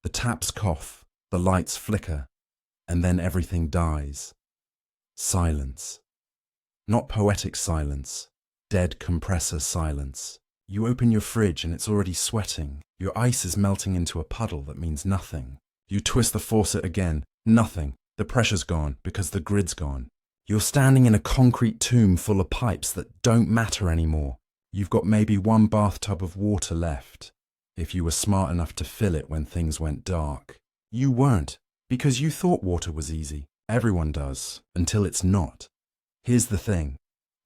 The taps cough, the lights flicker, and then everything dies. Silence. Not poetic silence, dead compressor silence. You open your fridge and it's already sweating. Your ice is melting into a puddle that means nothing. You twist the faucet again, nothing. The pressure's gone because the grid's gone. You're standing in a concrete tomb full of pipes that don't matter anymore. You've got maybe one bathtub of water left, if you were smart enough to fill it when things went dark. You weren't, because you thought water was easy. Everyone does, until it's not. Here's the thing.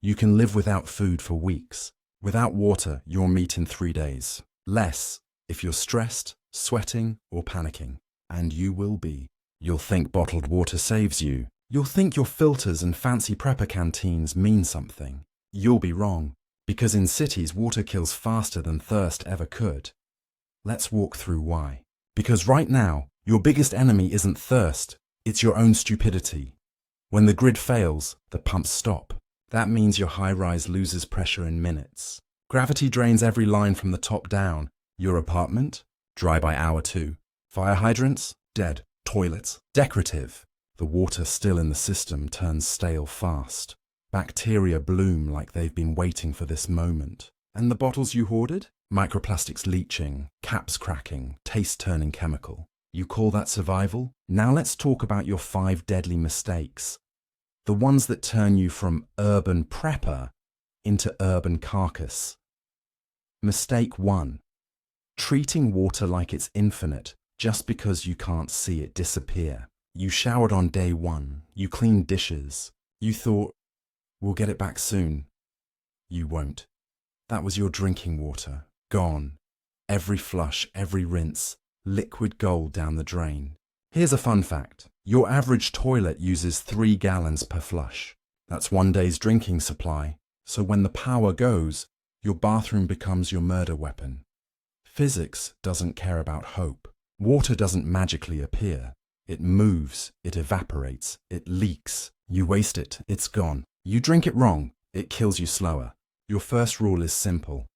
You can live without food for weeks. Without water, you'll meet in 3 days. Less, if you're stressed, sweating, or panicking. And you will be. You'll think bottled water saves you. You'll think your filters and fancy prepper canteens mean something. You'll be wrong, because in cities, water kills faster than thirst ever could. Let's walk through why. Because right now, your biggest enemy isn't thirst, it's your own stupidity. When the grid fails, the pumps stop. That means your high-rise loses pressure in minutes. Gravity drains every line from the top down. Your apartment? Dry by hour 2. Fire hydrants? Dead. Toilets? Decorative. The water still in the system turns stale fast. Bacteria bloom like they've been waiting for this moment. And the bottles you hoarded? Microplastics leaching, caps cracking, taste-turning chemical. You call that survival? Now let's talk about your 5 deadly mistakes. The ones that turn you from urban prepper into urban carcass. Mistake 1. Treating water like it's infinite just because you can't see it disappear. You showered on day 1. You cleaned dishes. You thought, we'll get it back soon. You won't. That was your drinking water. Gone. Every flush, every rinse, liquid gold down the drain. Here's a fun fact. Your average toilet uses 3 gallons per flush. That's 1 day's drinking supply. So when the power goes, your bathroom becomes your murder weapon. Physics doesn't care about hope. Water doesn't magically appear. It moves, it evaporates, it leaks. You waste it, it's gone. You drink it wrong, it kills you slower. Your first rule is simple.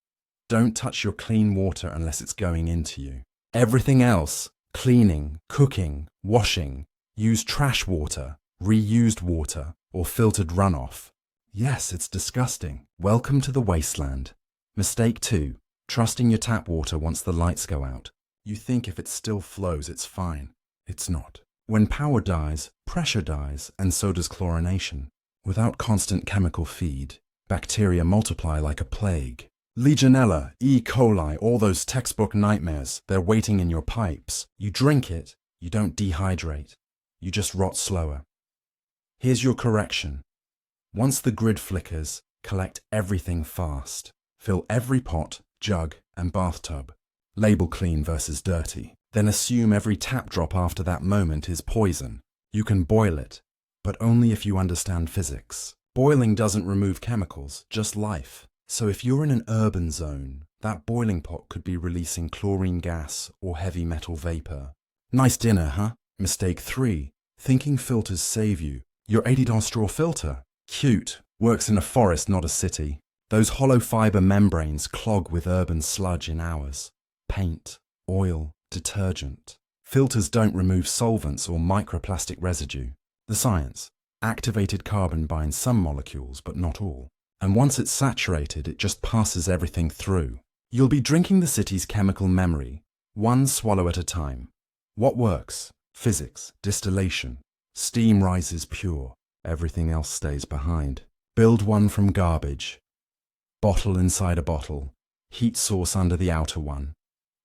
Don't touch your clean water unless it's going into you. Everything else, cleaning, cooking, washing, use trash water, reused water, or filtered runoff. Yes, it's disgusting. Welcome to the wasteland. Mistake 2. Trusting your tap water once the lights go out. You think if it still flows, it's fine. It's not. When power dies, pressure dies, and so does chlorination. Without constant chemical feed, bacteria multiply like a plague. Legionella, E. coli, all those textbook nightmares, they're waiting in your pipes. You drink it, you don't dehydrate. You just rot slower. Here's your correction. Once the grid flickers, collect everything fast. Fill every pot, jug, and bathtub. Label clean versus dirty. Then assume every tap drop after that moment is poison. You can boil it, but only if you understand physics. Boiling doesn't remove chemicals, just life. So if you're in an urban zone, that boiling pot could be releasing chlorine gas or heavy metal vapor. Nice dinner, huh? Mistake 3. Thinking filters save you. Your $80 straw filter? Cute. Works in a forest, not a city. Those hollow fiber membranes clog with urban sludge in hours. Paint, oil, detergent. Filters don't remove solvents or microplastic residue. The science. Activated carbon binds some molecules, but not all. And once it's saturated, it just passes everything through. You'll be drinking the city's chemical memory, one swallow at a time. What works? Physics, distillation. Steam rises pure. Everything else stays behind. Build one from garbage. Bottle inside a bottle. Heat source under the outer one.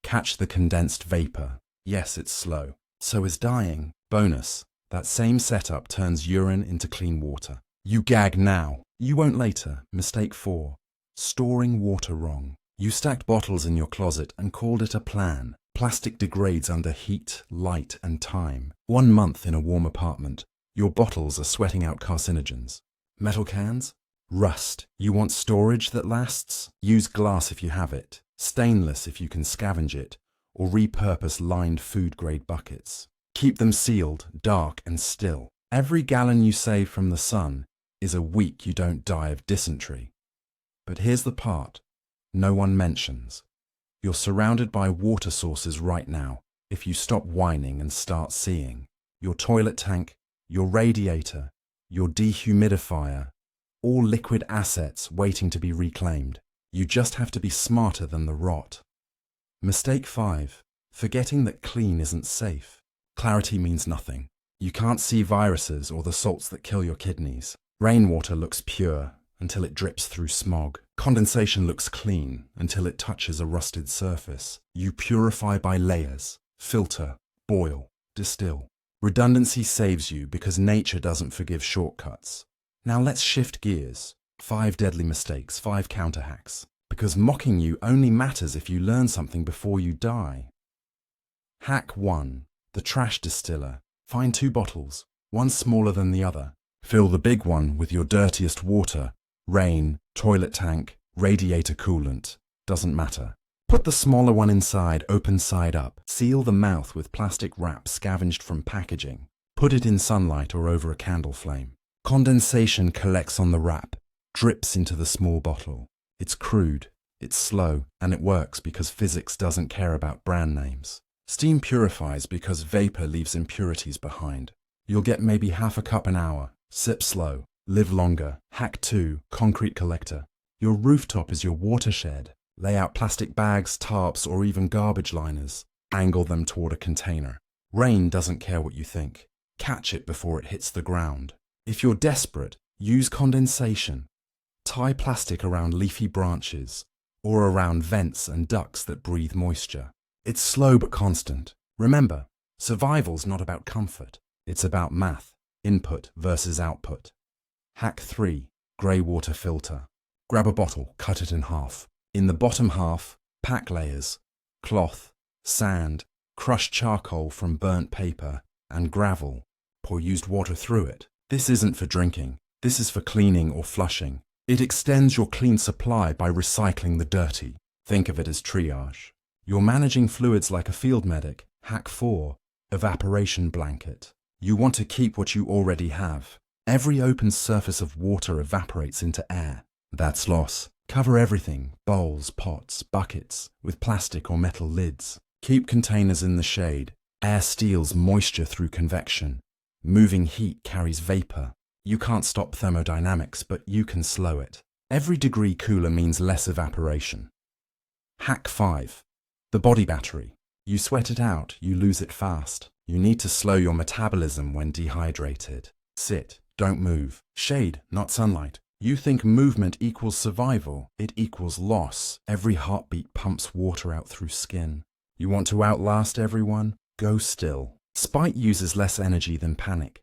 Catch the condensed vapor. Yes, it's slow. So is dying. Bonus. That same setup turns urine into clean water. You gag now. You won't later. Mistake 4. Storing water wrong. You stacked bottles in your closet and called it a plan. Plastic degrades under heat, light, and time. 1 month in a warm apartment. Your bottles are sweating out carcinogens. Metal cans? Rust. You want storage that lasts? Use glass if you have it. Stainless if you can scavenge it. Or repurpose lined food-grade buckets. Keep them sealed, dark, and still. Every gallon you save from the sun is a week you don't die of dysentery. But here's the part no one mentions. You're surrounded by water sources right now. if you stop whining and start seeing. Your toilet tank, your radiator, your dehumidifier, all liquid assets waiting to be reclaimed. You just have to be smarter than the rot. Mistake 5. Forgetting that clean isn't safe. Clarity means nothing. You can't see viruses or the salts that kill your kidneys. Rainwater looks pure until it drips through smog. Condensation looks clean until it touches a rusted surface. You purify by layers, filter, boil, distill. Redundancy saves you because nature doesn't forgive shortcuts. Now let's shift gears. 5 deadly mistakes, 5 counter hacks. Because mocking you only matters if you learn something before you die. Hack 1. The trash distiller. Find 2 bottles, one smaller than the other. Fill the big one with your dirtiest water. Rain, toilet tank, radiator coolant. Doesn't matter. Put the smaller one inside, open side up. Seal the mouth with plastic wrap scavenged from packaging. Put it in sunlight or over a candle flame. Condensation collects on the wrap, drips into the small bottle. It's crude, it's slow, and it works because physics doesn't care about brand names. Steam purifies because vapor leaves impurities behind. You'll get maybe half a cup an hour. Sip slow, live longer. Hack 2, concrete collector. Your rooftop is your watershed. Lay out plastic bags, tarps, or even garbage liners. Angle them toward a container. Rain doesn't care what you think. Catch it before it hits the ground. If you're desperate, use condensation. Tie plastic around leafy branches or around vents and ducts that breathe moisture. It's slow but constant. Remember, survival's not about comfort. It's about math, input versus output. Hack 3, grey water filter. Grab a bottle, cut it in half. In the bottom half, pack layers, cloth, sand, crushed charcoal from burnt paper, and gravel. Pour used water through it. This isn't for drinking. This is for cleaning or flushing. It extends your clean supply by recycling the dirty. Think of it as triage. You're managing fluids like a field medic. Hack 4, evaporation blanket. You want to keep what you already have. Every open surface of water evaporates into air. That's loss. Cover everything, bowls, pots, buckets, with plastic or metal lids. Keep containers in the shade. Air steals moisture through convection. Moving heat carries vapor. You can't stop thermodynamics, but you can slow it. Every degree cooler means less evaporation. Hack 5. The body battery. You sweat it out, you lose it fast. You need to slow your metabolism when dehydrated. Sit, don't move. Shade, not sunlight. You think movement equals survival. It equals loss. Every heartbeat pumps water out through skin. You want to outlast everyone? Go still. Spite uses less energy than panic.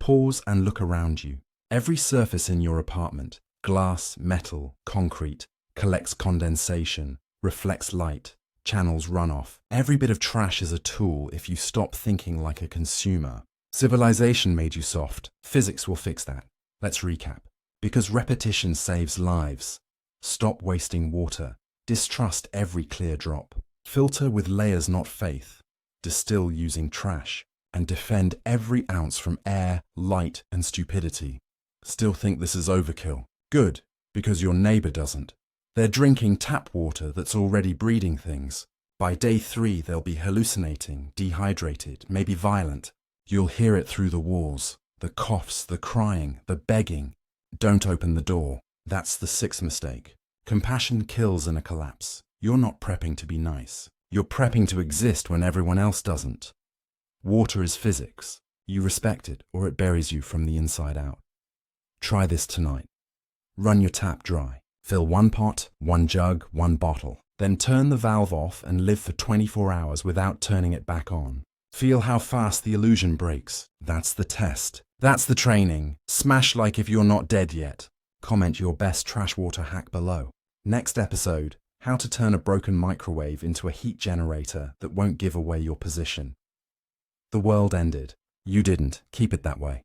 Pause and look around you. Every surface in your apartment, glass, metal, concrete, collects condensation, reflects light, channels runoff. Every bit of trash is a tool if you stop thinking like a consumer. Civilization made you soft. Physics will fix that. Let's recap. Because repetition saves lives. Stop wasting water. Distrust every clear drop. Filter with layers, not faith. Distill using trash. And defend every ounce from air, light, and stupidity. Still think this is overkill? Good, because your neighbor doesn't. They're drinking tap water that's already breeding things. By day 3, they'll be hallucinating, dehydrated, maybe violent. You'll hear it through the walls. The coughs, the crying, the begging. Don't open the door. That's the 6th mistake. Compassion kills in a collapse. You're not prepping to be nice. You're prepping to exist when everyone else doesn't. Water is physics. You respect it or it buries you from the inside out. Try this tonight. Run your tap dry. Fill 1 pot, 1 jug, 1 bottle. Then turn the valve off and live for 24 hours without turning it back on. Feel how fast the illusion breaks. That's the test. That's the training. Smash like if you're not dead yet. Comment your best trash water hack below. Next episode, how to turn a broken microwave into a heat generator that won't give away your position. The world ended. You didn't. Keep it that way.